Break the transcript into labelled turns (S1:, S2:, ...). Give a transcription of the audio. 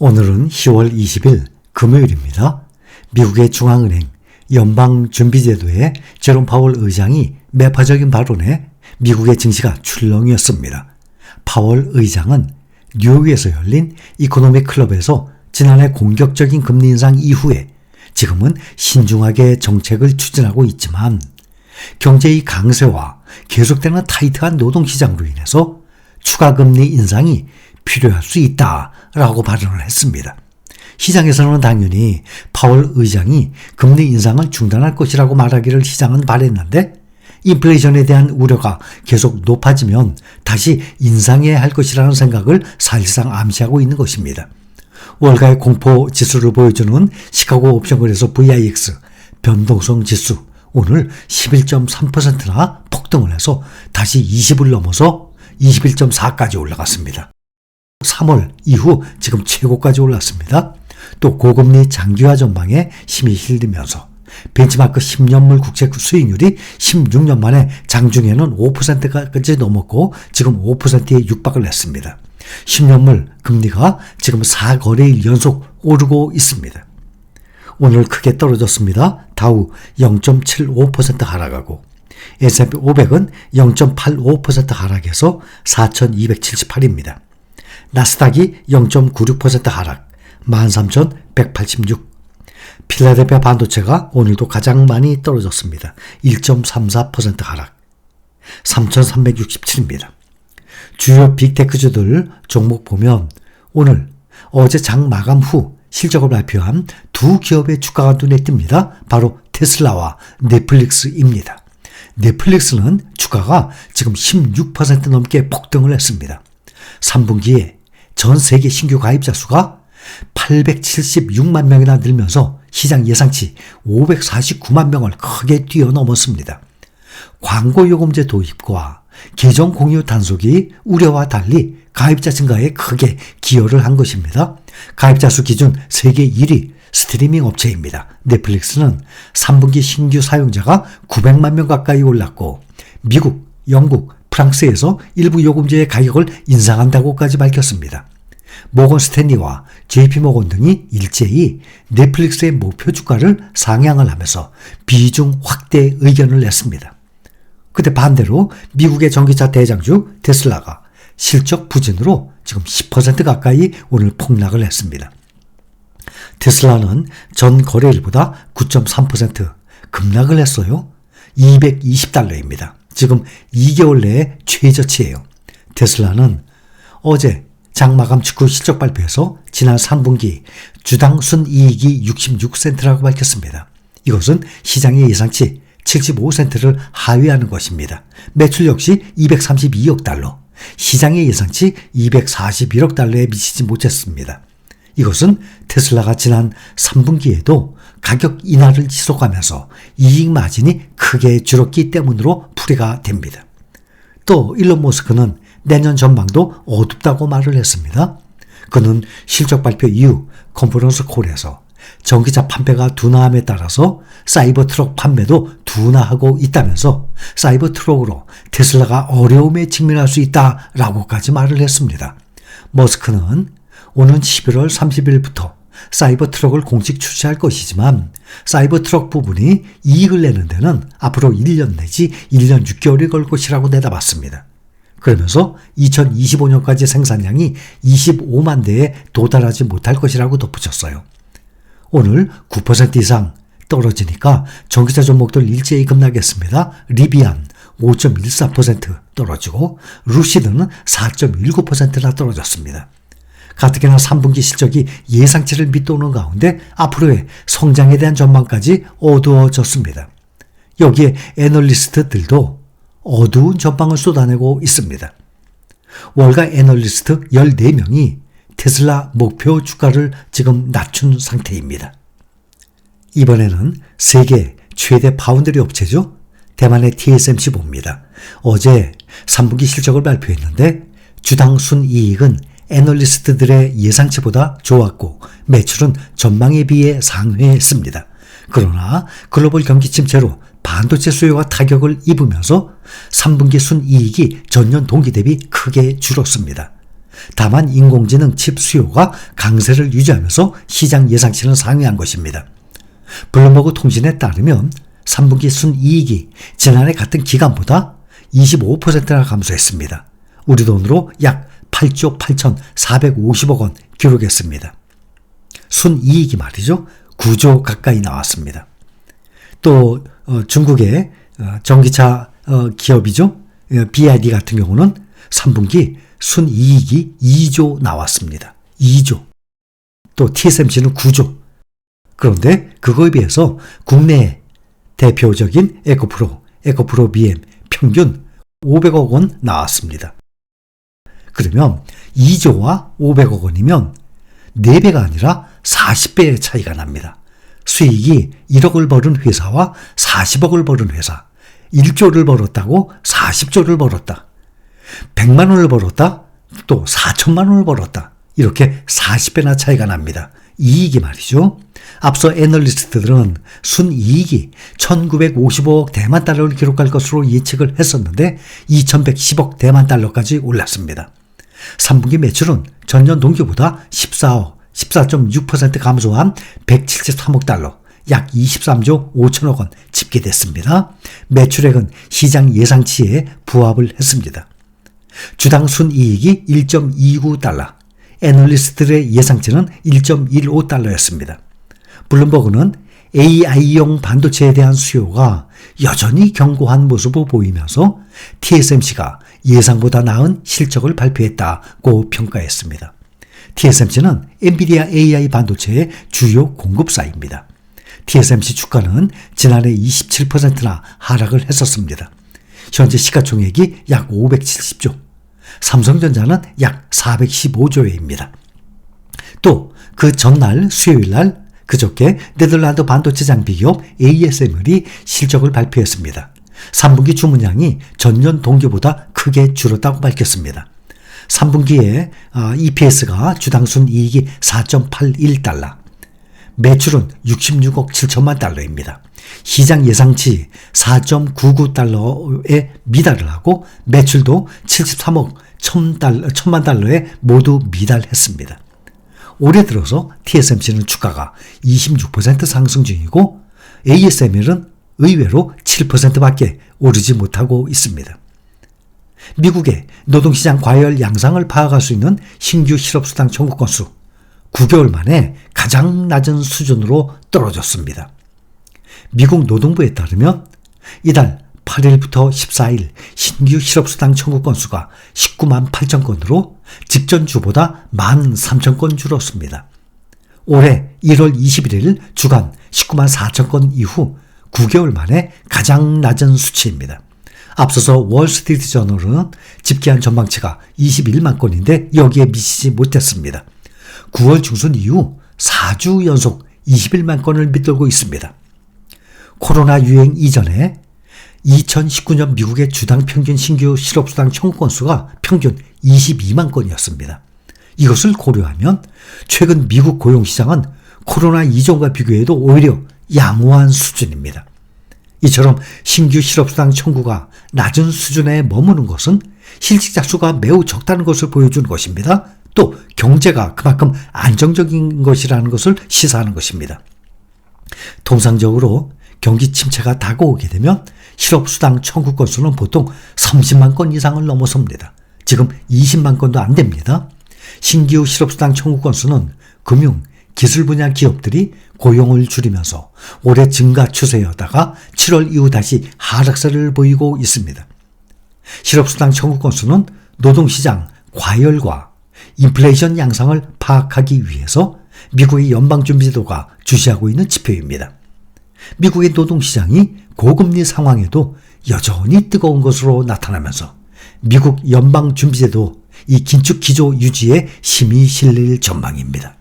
S1: 오늘은 10월 20일 금요일입니다. 미국의 중앙은행 연방준비제도의 제롬 파월 의장이 매파적인 발언에 미국의 증시가 출렁이었습니다. 파월 의장은 뉴욕에서 열린 이코노믹 클럽에서 지난해 공격적인 금리 인상 이후에 지금은 신중하게 정책을 추진하고 있지만 경제의 강세와 계속되는 타이트한 노동시장으로 인해서 추가 금리 인상이 필요할 수 있다라고 발언을 했습니다. 시장에서는 당연히 파월 의장이 금리 인상을 중단할 것이라고 말하기를 시장은 바랬는데 인플레이션에 대한 우려가 계속 높아지면 다시 인상해야 할 것이라는 생각을 사실상 암시하고 있는 것입니다. 월가의 공포 지수를 보여주는 시카고 옵션거래소 VIX 변동성 지수 오늘 11.3%나 폭등을 해서 다시 20을 넘어서 21.4까지 올라갔습니다. 3월 이후 지금 최고까지 올랐습니다. 또 고금리 장기화 전망에 힘이 실리면서 벤치마크 10년물 국채 수익률이 16년 만에 장중에는 5%까지 넘었고 지금 5%에 육박을 했습니다. 10년물 금리가 지금 4거래일 연속 오르고 있습니다. 오늘 크게 떨어졌습니다. 다우 0.75% 하락하고 S&P 500은 0.85% 하락해서 4278입니다. 나스닥이 0.96% 하락 13,186. 필라델피아 반도체가 오늘도 가장 많이 떨어졌습니다. 1.34% 하락 3,367입니다. 주요 빅테크주들 종목 보면 오늘 어제 장 마감 후 실적을 발표한 두 기업의 주가가 눈에 띕니다. 바로 테슬라와 넷플릭스입니다. 넷플릭스는 주가가 지금 16% 넘게 폭등을 했습니다. 3분기에 전 세계 신규 가입자 수가 876만 명이나 늘면서 시장 예상치 549만 명을 크게 뛰어넘었습니다. 광고요금제 도입과 계정 공유 단속이 우려와 달리 가입자 증가에 크게 기여를 한 것입니다. 가입자 수 기준 세계 1위 스트리밍 업체입니다. 넷플릭스는 3분기 신규 사용자가 900만 명 가까이 올랐고 미국, 영국, 프랑스에서 일부 요금제의 가격을 인상한다고까지 밝혔습니다. 모건 스탠리와 JP모건 등이 일제히 넷플릭스의 목표 주가를 상향을 하면서 비중 확대 의견을 냈습니다. 그때 반대로 미국의 전기차 대장주 테슬라가 실적 부진으로 지금 10% 가까이 오늘 폭락을 했습니다. 테슬라는 전 거래일보다 9.3% 급락을 했어요. $220입니다. 지금 2개월 내에 최저치예요. 테슬라는 어제 장마감 직후 실적 발표에서 지난 3분기 주당 순이익이 66센트라고 밝혔습니다. 이것은 시장의 예상치 75센트를 하회하는 것입니다. 매출 역시 232억 달러, 시장의 예상치 241억 달러에 미치지 못했습니다. 이것은 테슬라가 지난 3분기에도 가격 인하를 지속하면서 이익 마진이 크게 줄었기 때문으로 풀이가 됩니다. 또 일론 머스크는 내년 전망도 어둡다고 말을 했습니다. 그는 실적 발표 이후 컨퍼런스 콜에서 전기차 판매가 둔화함에 따라서 사이버 트럭 판매도 둔화하고 있다면서 사이버 트럭으로 테슬라가 어려움에 직면할 수 있다라고까지 말을 했습니다. 머스크는 오는 11월 30일부터 사이버 트럭을 공식 출시할 것이지만 사이버 트럭 부분이 이익을 내는 데는 앞으로 1년 내지 1년 6개월이 걸 것이라고 내다봤습니다. 그러면서 2025년까지 생산량이 25만 대에 도달하지 못할 것이라고 덧붙였어요. 오늘 9% 이상 떨어지니까 전기차 종목들 일제히 급락했습니다. 리비안 5.14% 떨어지고 루시드는 4.19%나 떨어졌습니다. 가뜩이나 3분기 실적이 예상치를 밑도는 가운데 앞으로의 성장에 대한 전망까지 어두워졌습니다. 여기에 애널리스트들도 어두운 전망을 쏟아내고 있습니다. 월가 애널리스트 14명이 테슬라 목표 주가를 지금 낮춘 상태입니다. 이번에는 세계 최대 파운드리 업체죠. 대만의 TSMC입니다. 어제 3분기 실적을 발표했는데 주당 순이익은 애널리스트들의 예상치보다 좋았고 매출은 전망에 비해 상회했습니다. 그러나 글로벌 경기 침체로 반도체 수요가 타격을 입으면서 3분기 순이익이 전년 동기 대비 크게 줄었습니다. 다만 인공지능 칩 수요가 강세를 유지하면서 시장 예상치는 상회한 것입니다. 블룸버그 통신에 따르면 3분기 순이익이 지난해 같은 기간보다 25%나 감소했습니다. 우리 돈으로 약 8조 8,450억 원 기록했습니다. 순이익이 말이죠. 9조 가까이 나왔습니다. 또 중국의 전기차 기업이죠. BYD 같은 경우는 3분기 순이익이 2조 나왔습니다. 2조. 또 TSMC는 9조. 그런데 그거에 비해서 국내 대표적인 에코프로 BM 평균 500억 원 나왔습니다. 그러면 2조와 500억 원이면 4배가 아니라 40배의 차이가 납니다. 수익이 1억을 벌은 회사와 40억을 벌은 회사, 1조를 벌었다고 40조를 벌었다. 100만 원을 벌었다, 또 4천만 원을 벌었다. 이렇게 40배나 차이가 납니다. 이익이 말이죠. 앞서 애널리스트들은 순이익이 1955억 대만 달러를 기록할 것으로 예측을 했었는데 2110억 대만 달러까지 올랐습니다. 3분기 매출은 전년 동기보다 14.6% 감소한 173억 달러, 약 23조 5천억 원 집계됐습니다. 매출액은 시장 예상치에 부합을 했습니다. 주당 순이익이 1.29달러, 애널리스트들의 예상치는 1.15달러였습니다. 블룸버그는 AI용 반도체에 대한 수요가 여전히 견고한 모습을 보이면서 TSMC가 예상보다 나은 실적을 발표했다고 평가했습니다. TSMC는 엔비디아 AI 반도체의 주요 공급사입니다. TSMC 주가는 지난해 27%나 하락을 했었습니다. 현재 시가총액이 약 570조, 삼성전자는 약 415조회입니다. 또 그 전날 수요일날 그저께 네덜란드 반도체 장비 기업 ASML이 실적을 발표했습니다. 3분기 주문량이 전년 동기보다 크게 줄었다고 밝혔습니다. 3분기에 EPS가 주당 순이익이 4.81달러, 매출은 66억 7천만 달러입니다. 시장 예상치 4.99달러에 미달을 하고 매출도 73억 1천만 달러에 모두 미달했습니다. 올해 들어서 TSMC는 주가가 26% 상승 중이고 ASML은 의외로 7%밖에 오르지 못하고 있습니다. 미국의 노동시장 과열 양상을 파악할 수 있는 신규 실업수당 청구 건수 9개월 만에 가장 낮은 수준으로 떨어졌습니다. 미국 노동부에 따르면 이달 8일부터 14일 신규 실업수당 청구 건수가 19만 8천 건으로 직전 주보다 1만 3천 건 줄었습니다. 올해 1월 21일 주간 19만 4천 건 이후 9개월 만에 가장 낮은 수치입니다. 앞서서 월스트리트저널은 집계한 전망치가 21만 건인데 여기에 미치지 못했습니다. 9월 중순 이후 4주 연속 21만 건을 밑돌고 있습니다. 코로나 유행 이전에 2019년 미국의 주당 평균 신규 실업수당 청구 건수가 평균 22만 건이었습니다. 이것을 고려하면 최근 미국 고용시장은 코로나 이전과 비교해도 오히려 양호한 수준입니다. 이처럼 신규 실업수당 청구가 낮은 수준에 머무는 것은 실직자 수가 매우 적다는 것을 보여주는 것입니다. 또 경제가 그만큼 안정적인 것이라는 것을 시사하는 것입니다. 통상적으로 경기 침체가 다가오게 되면 실업수당 청구 건수는 보통 30만 건 이상을 넘어섭니다. 지금 20만 건도 안 됩니다. 신규 실업수당 청구 건수는 금융, 기술 분야 기업들이 고용을 줄이면서 올해 증가 추세여다가 7월 이후 다시 하락세를 보이고 있습니다. 실업수당 청구 건수는 노동시장 과열과 인플레이션 양상을 파악하기 위해서 미국의 연방준비제도가 주시하고 있는 지표입니다. 미국의 노동시장이 고금리 상황에도 여전히 뜨거운 것으로 나타나면서 미국 연방준비제도 이 긴축 기조 유지에 힘이 실릴 전망입니다.